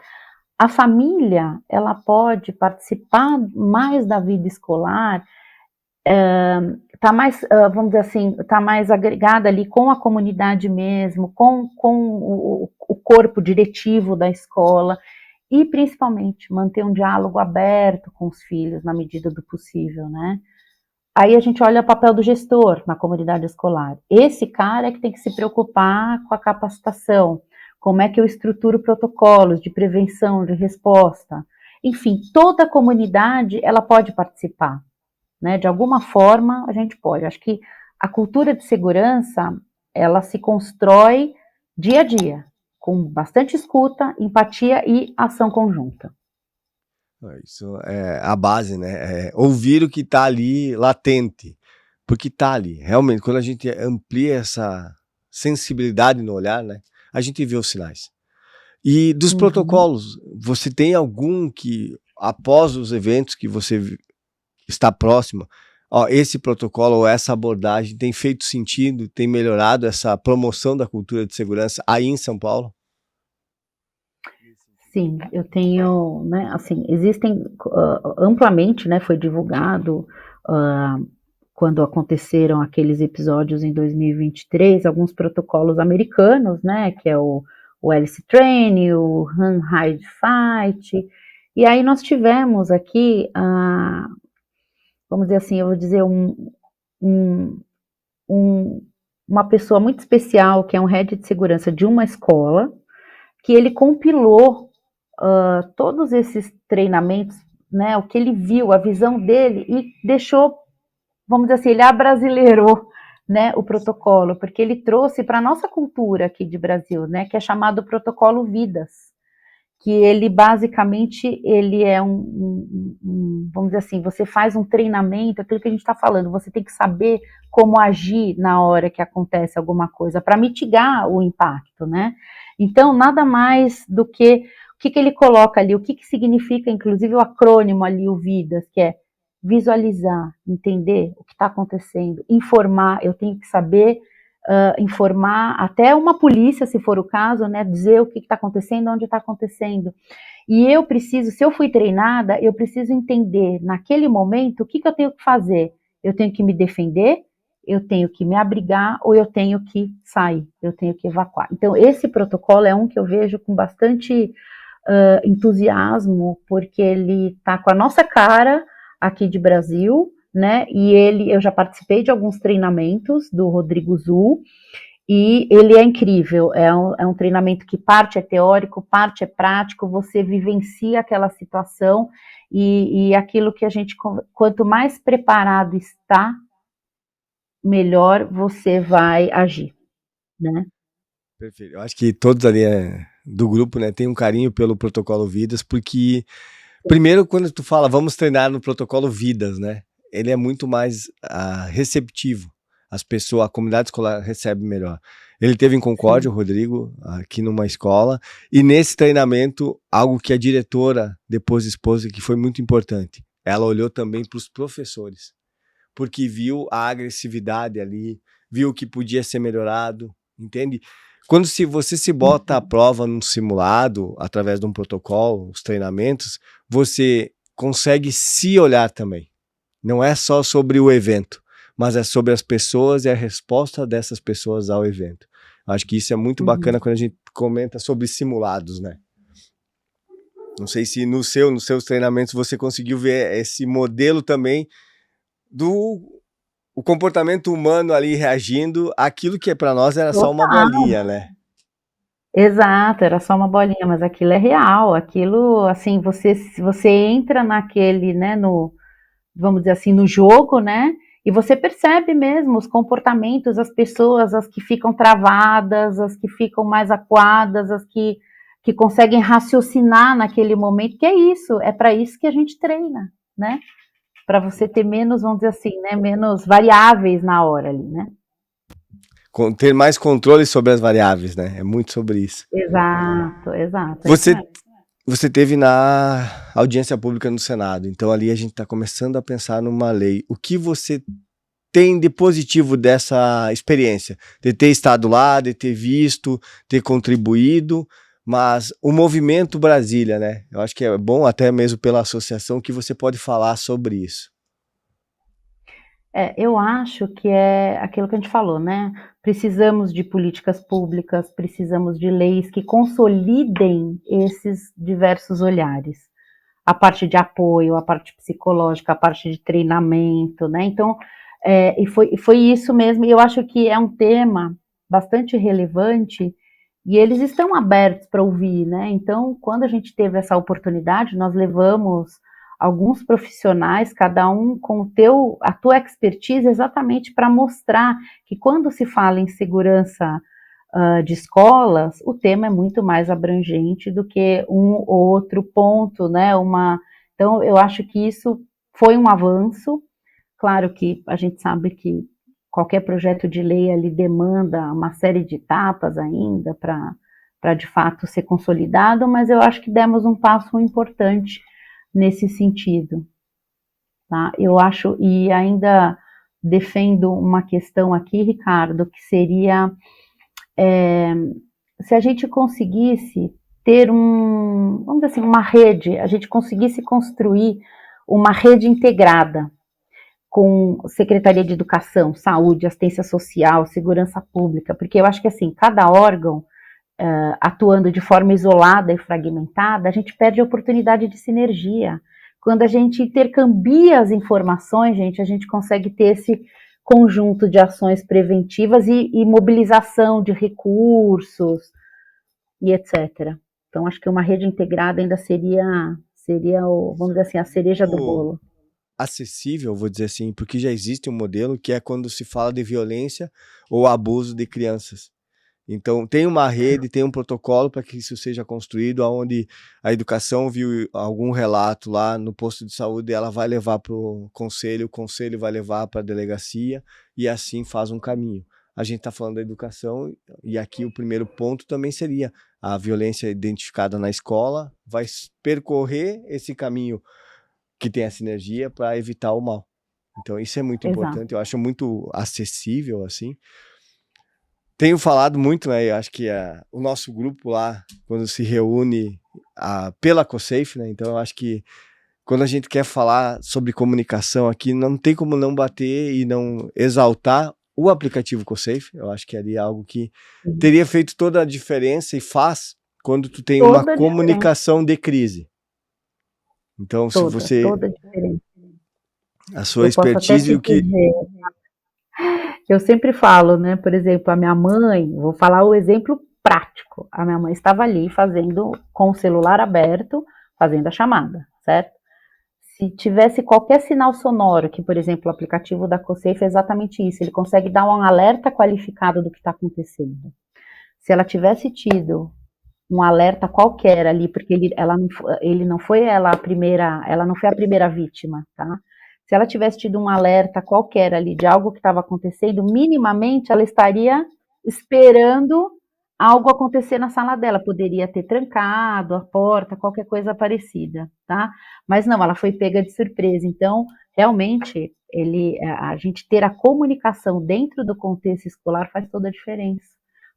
A família, ela pode participar mais da vida escolar, tá mais, vamos dizer assim, tá mais agregada ali com a comunidade mesmo, com o corpo diretivo da escola e principalmente manter um diálogo aberto com os filhos na medida do possível, né? Aí a gente olha o papel do gestor na comunidade escolar. Esse cara é que tem que se preocupar com a capacitação, como é que eu estruturo protocolos de prevenção, de resposta. Enfim, toda a comunidade ela pode participar, né? De alguma forma a gente pode. Acho que a cultura de segurança ela se constrói dia a dia, com bastante escuta, empatia e ação conjunta. Isso é a base, né? É ouvir o que está ali latente, porque está ali. Realmente, quando a gente amplia essa sensibilidade no olhar, né? A gente vê os sinais. E dos Uhum. protocolos, você tem algum que, após os eventos que você está próximo, ó, esse protocolo ou essa abordagem tem feito sentido, tem melhorado essa promoção da cultura de segurança aí em São Paulo? Sim, eu tenho, né, assim, existem amplamente, né, foi divulgado quando aconteceram aqueles episódios em 2023, alguns protocolos americanos, né, que é o Alice Train, o Run, Hide, Fight, e aí nós tivemos aqui, vamos dizer assim, eu vou dizer um, um, uma pessoa muito especial, que é um head de segurança de uma escola, que ele compilou todos esses treinamentos, né, o que ele viu, a visão dele, e deixou, vamos dizer assim, ele abrasileirou, né, o protocolo, porque ele trouxe para a nossa cultura aqui de Brasil, né, que é chamado Protocolo Vidas, que ele basicamente ele é vamos dizer assim, você faz um treinamento, aquilo que a gente está falando, você tem que saber como agir na hora que acontece alguma coisa para mitigar o impacto, né? Então, nada mais do que o que ele coloca ali, o que significa, inclusive, o acrônimo ali, o VIDAS, que é visualizar, entender o que está acontecendo, informar, eu tenho que saber informar até uma polícia, se for o caso, né, dizer o que está acontecendo, onde está acontecendo. E eu preciso, se eu fui treinada, eu preciso entender naquele momento o que eu tenho que fazer. Eu tenho que me defender, eu tenho que me abrigar ou eu tenho que sair, eu tenho que evacuar. Então, esse protocolo é um que eu vejo com bastante entusiasmo, porque ele está com a nossa cara aqui de Brasil, né? E eu já participei de alguns treinamentos do Rodrigo Zul, e ele é incrível, é um treinamento que parte é teórico, parte é prático, você vivencia aquela situação e aquilo que a gente, quanto mais preparado está, melhor você vai agir, né? Perfeito. Eu acho que todos ali do grupo, né, tem um carinho pelo protocolo Vidas, porque primeiro quando tu fala vamos treinar no protocolo Vidas, né, ele é muito mais receptivo. As pessoas, a comunidade escolar recebe melhor. Ele teve em Concórdia, o Rodrigo, aqui numa escola, e nesse treinamento, algo que a diretora depois expôs que foi muito importante. Ela olhou também para os professores, porque viu a agressividade ali, viu o que podia ser melhorado, entende? Quando você se bota à prova num simulado, através de um protocolo, os treinamentos, você consegue se olhar também. Não é só sobre o evento, mas é sobre as pessoas e a resposta dessas pessoas ao evento. Acho que isso é muito bacana quando a gente comenta sobre simulados, né? Não sei se nos seus treinamentos você conseguiu ver esse modelo também do o comportamento humano ali reagindo àquilo que para nós era só uma Total. bolinha, né? Exato, era só uma bolinha, mas aquilo é real, aquilo, assim, você entra naquele, né, vamos dizer assim, no jogo, né, e você percebe mesmo os comportamentos, as pessoas, as que ficam travadas, as que ficam mais acuadas, as que conseguem raciocinar naquele momento, que é isso, é para isso que a gente treina, né, para você ter menos, vamos dizer assim, né, menos variáveis na hora ali, né. Ter mais controle sobre as variáveis, né? É muito sobre isso. Exato, exato, é isso Você mesmo. Você teve na audiência pública no Senado, então ali a gente está começando a pensar numa lei. O que você tem de positivo dessa experiência? De ter estado lá, de ter visto, ter contribuído, mas o movimento Brasília, né? Eu acho que é bom até mesmo pela associação que você pode falar sobre isso. Eu acho que é aquilo que a gente falou, né? Precisamos de políticas públicas, precisamos de leis que consolidem esses diversos olhares. A parte de apoio, a parte psicológica, a parte de treinamento, né? Então, foi isso mesmo, e eu acho que é um tema bastante relevante e eles estão abertos para ouvir, né? Então, quando a gente teve essa oportunidade, nós levamos alguns profissionais, cada um com a tua expertise, exatamente para mostrar que quando se fala em segurança de escolas, o tema é muito mais abrangente do que um ou outro ponto, né? Então, eu acho que isso foi um avanço. Claro que a gente sabe que qualquer projeto de lei ali demanda uma série de etapas ainda para de fato ser consolidado, mas eu acho que demos um passo importante nesse sentido. Tá? Eu acho, e ainda defendo uma questão aqui, Ricardo, que seria se a gente conseguisse ter vamos dizer assim, uma rede, a gente conseguisse construir uma rede integrada com Secretaria de Educação, Saúde, Assistência Social, Segurança Pública, porque eu acho que assim, cada órgão atuando de forma isolada e fragmentada, a gente perde a oportunidade de sinergia. Quando a gente intercambia as informações, a gente consegue ter esse conjunto de ações preventivas e mobilização de recursos e etc. Então, acho que uma rede integrada ainda seria vamos dizer assim, a cereja do bolo. Acessível, vou dizer assim, porque já existe um modelo que é quando se fala de violência ou abuso de crianças. Então, tem uma rede, tem um protocolo para que isso seja construído, onde a educação viu algum relato lá no posto de saúde, ela vai levar para o conselho vai levar para a delegacia e assim faz um caminho. a gente está falando da educação, e aqui o primeiro ponto também seria a violência identificada na escola vai percorrer esse caminho que tem a sinergia para evitar o mal. Então isso é muito Exato. importante, eu acho muito acessível, assim. Tenho falado muito, né, eu acho que o nosso grupo lá, quando se reúne pela COSAFE, né, então eu acho que quando a gente quer falar sobre comunicação aqui, não tem como não bater e não exaltar o aplicativo COSAFE. Eu acho que ali é algo que Sim. teria feito toda a diferença e faz quando tu tem uma Toda a diferença, comunicação de crise. Então, se você, toda a diferença. a sua Eu posso até expertise, te o que... dizer, eu sempre falo, né? Por exemplo, a minha mãe, vou falar o exemplo prático. A minha mãe estava ali fazendo, com o celular aberto, fazendo a chamada, certo? Se tivesse qualquer sinal sonoro, que, por exemplo, o aplicativo da COSAFE é exatamente isso, ele consegue dar um alerta qualificado do que está acontecendo. Se ela tivesse tido um alerta qualquer ali, porque ele não foi ela não foi a primeira vítima, tá? Se ela tivesse tido um alerta qualquer ali de algo que estava acontecendo, minimamente ela estaria esperando algo acontecer na sala dela. Poderia ter trancado a porta, qualquer coisa parecida, tá? Mas não, ela foi pega de surpresa. Então, realmente, a gente ter a comunicação dentro do contexto escolar faz toda a diferença,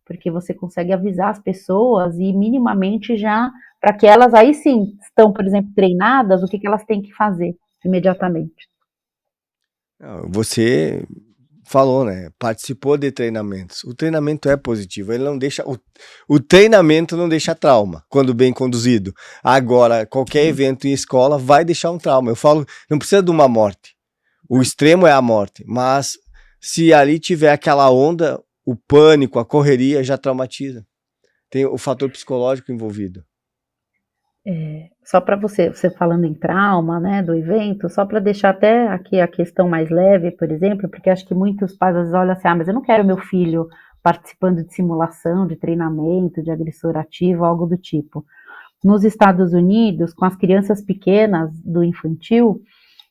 porque você consegue avisar as pessoas e minimamente já, para que elas aí sim estão, por exemplo, treinadas, o que, que elas têm que fazer imediatamente. Você falou, né? Participou de treinamentos. O treinamento é positivo, ele não deixa. O treinamento não deixa trauma, quando bem conduzido. Agora, qualquer evento em escola vai deixar um trauma. Eu falo, não precisa de uma morte. O extremo é a morte, mas se ali tiver aquela onda, o pânico, a correria já traumatiza. Tem o fator psicológico envolvido. Só para você falando em trauma, né, do evento, só para deixar até aqui a questão mais leve, por exemplo, porque acho que muitos pais às vezes olham assim, mas eu não quero meu filho participando de simulação, de treinamento, de agressor ativo, algo do tipo. Nos Estados Unidos, com as crianças pequenas do infantil,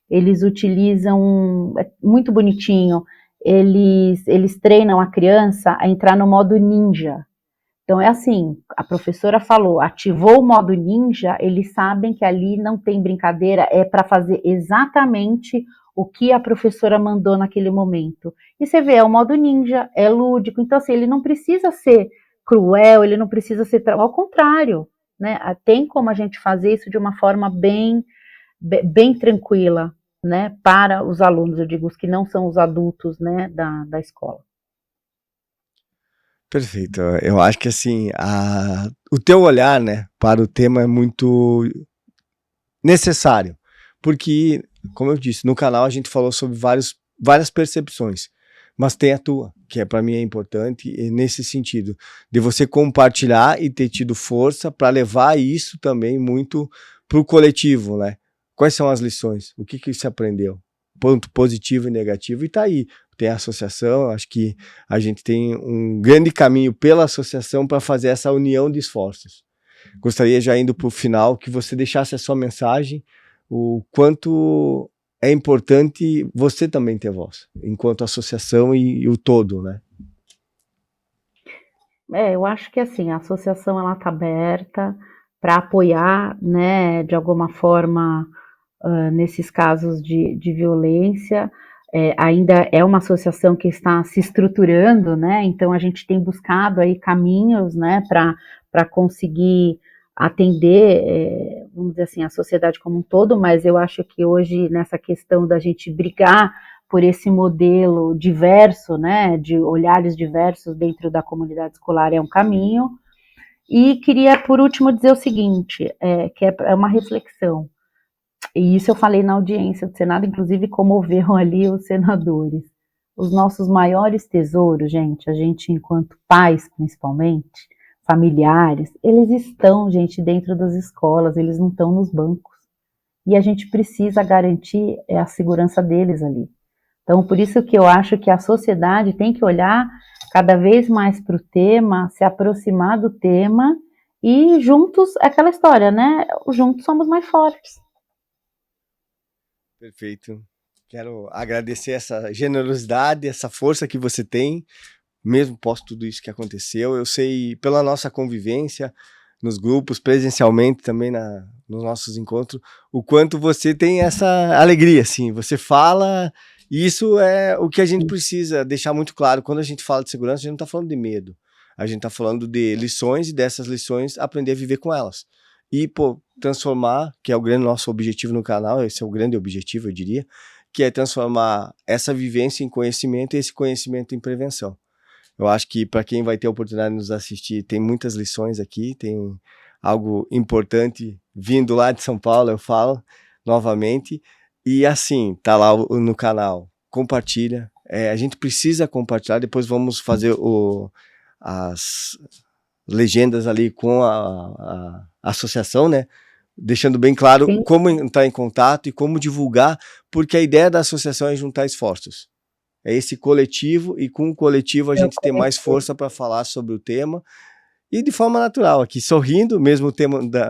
eles utilizam, é muito bonitinho, eles treinam a criança a entrar no modo ninja. Então é assim, a professora falou, ativou o modo ninja, eles sabem que ali não tem brincadeira, é para fazer exatamente o que a professora mandou naquele momento. E você vê, é o modo ninja, é lúdico, então assim, ele não precisa ser cruel, ele não precisa ser, ao contrário, né? Tem como a gente fazer isso de uma forma bem tranquila, né, para os alunos, eu digo, os que não são os adultos, né, da escola. Perfeito. Eu acho que assim, o teu olhar, né, para o tema é muito necessário, porque, como eu disse, no canal a gente falou sobre várias percepções, mas tem a tua, que para mim é importante e nesse sentido, de você compartilhar e ter tido força para levar isso também muito para o coletivo, né? Quais são as lições? O que você aprendeu? Ponto positivo e negativo, e tá aí. Tem a associação, acho que a gente tem um grande caminho pela associação para fazer essa união de esforços. Gostaria, já indo para o final, que você deixasse a sua mensagem, o quanto é importante você também ter voz, enquanto associação e o todo, né? Eu acho que assim, a associação ela está aberta para apoiar, né, de alguma forma, nesses casos de violência. Ainda é uma associação que está se estruturando, né? Então a gente tem buscado aí caminhos, né, para conseguir atender, vamos dizer assim, a sociedade como um todo, mas eu acho que hoje nessa questão da gente brigar por esse modelo diverso, né, de olhares diversos dentro da comunidade escolar é um caminho. E queria, por último, dizer o seguinte, que é uma reflexão. E isso eu falei na audiência do Senado, inclusive comoveram ali os senadores. Os nossos maiores tesouros, gente, a gente enquanto pais, principalmente, familiares, eles estão, gente, dentro das escolas, eles não estão nos bancos. E a gente precisa garantir a segurança deles ali. Então, por isso que eu acho que a sociedade tem que olhar cada vez mais para o tema, se aproximar do tema e juntos, é aquela história, né? Juntos somos mais fortes. Perfeito. Quero agradecer essa generosidade, essa força que você tem mesmo pós tudo isso que aconteceu. Eu sei, pela nossa convivência nos grupos, presencialmente também nos nossos encontros, o quanto você tem essa alegria, assim, você fala, e isso é o que a gente precisa deixar muito claro. Quando a gente fala de segurança, a gente não está falando de medo, a gente está falando de lições, e dessas lições aprender a viver com elas. E, pô, transformar, que é o grande nosso objetivo no canal, esse é o grande objetivo, eu diria, que é transformar essa vivência em conhecimento e esse conhecimento em prevenção. Eu acho que para quem vai ter a oportunidade de nos assistir, tem muitas lições aqui, tem algo importante vindo lá de São Paulo, eu falo novamente. E assim, tá lá no canal, compartilha. A gente precisa compartilhar, depois vamos fazer as legendas ali com a associação, né? Deixando bem claro Sim. como entrar em contato e como divulgar, porque a ideia da associação é juntar esforços. É esse coletivo, e com o coletivo a gente tem mais força para falar sobre o tema, e de forma natural, aqui sorrindo, mesmo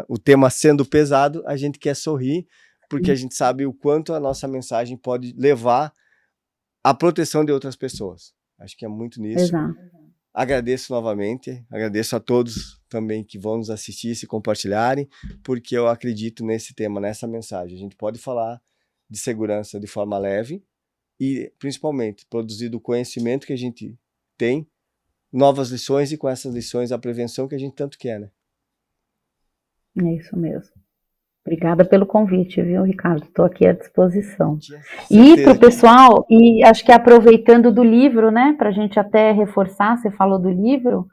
o tema sendo pesado, a gente quer sorrir, porque a gente sabe o quanto a nossa mensagem pode levar à proteção de outras pessoas. Acho que é muito nisso. Exato. Agradeço novamente, agradeço a todos também que vão nos assistir, se compartilharem, porque eu acredito nesse tema, nessa mensagem. A gente pode falar de segurança de forma leve, e principalmente produzir do conhecimento que a gente tem novas lições, e com essas lições a prevenção que a gente tanto quer, né? É isso mesmo. Obrigada pelo convite, viu, Ricardo? Estou aqui à disposição. Tinha E para certeza o pessoal, e acho que aproveitando do livro, né, para a gente até reforçar, você falou do livro,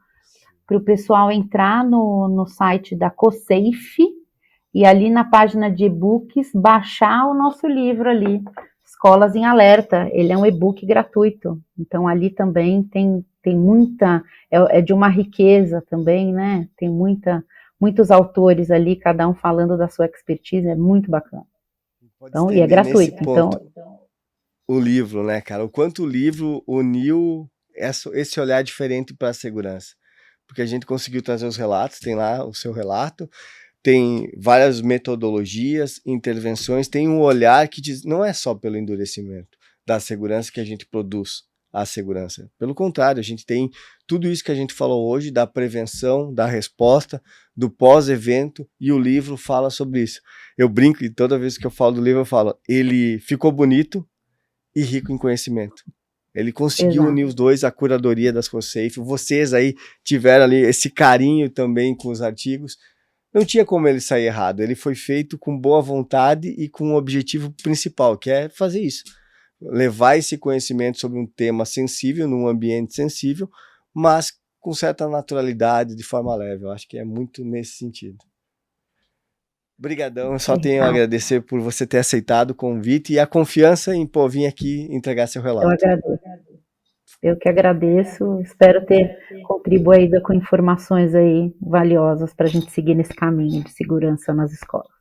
para o pessoal entrar no site da CoSafe e ali na página de e-books baixar o nosso livro ali, Escolas em Alerta. Ele é um e-book gratuito, então ali também tem muita, é de uma riqueza também, né? Tem muitos autores ali, cada um falando da sua expertise, é muito bacana. pode Então, e é estender nesse gratuito, então ponto o livro, né, cara? O quanto o livro uniu esse olhar diferente para a segurança. Porque a gente conseguiu trazer os relatos, tem lá o seu relato, tem várias metodologias, intervenções, tem um olhar que diz, não é só pelo endurecimento da segurança que a gente produz a segurança. Pelo contrário, a gente tem tudo isso que a gente falou hoje, da prevenção, da resposta, do pós-evento, e o livro fala sobre isso. Eu brinco, e toda vez que eu falo do livro, eu falo, ele ficou bonito e rico em conhecimento. Ele conseguiu exato. unir os dois, a curadoria das CoSafe. Vocês aí tiveram ali esse carinho também com os artigos. Não tinha como ele sair errado. Ele foi feito com boa vontade e com um objetivo principal, que é fazer isso. Levar esse conhecimento sobre um tema sensível, num ambiente sensível, mas com certa naturalidade, de forma leve. Eu acho que é muito nesse sentido. Obrigadão, eu só tenho a agradecer por você ter aceitado o convite e a confiança em vir aqui entregar seu Eu relato. agradeço. Eu que agradeço, espero ter contribuído com informações aí valiosas para a gente seguir nesse caminho de segurança nas escolas.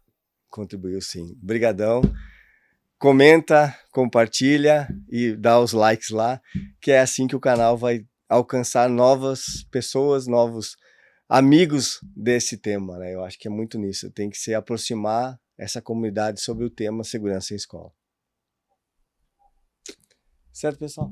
Contribuiu sim. Obrigadão. Comenta, compartilha e dá os likes lá, que é assim que o canal vai alcançar novas pessoas, novos amigos desse tema, né? Eu acho que é muito nisso. Tem que se aproximar essa comunidade sobre o tema segurança em escola. Certo, pessoal?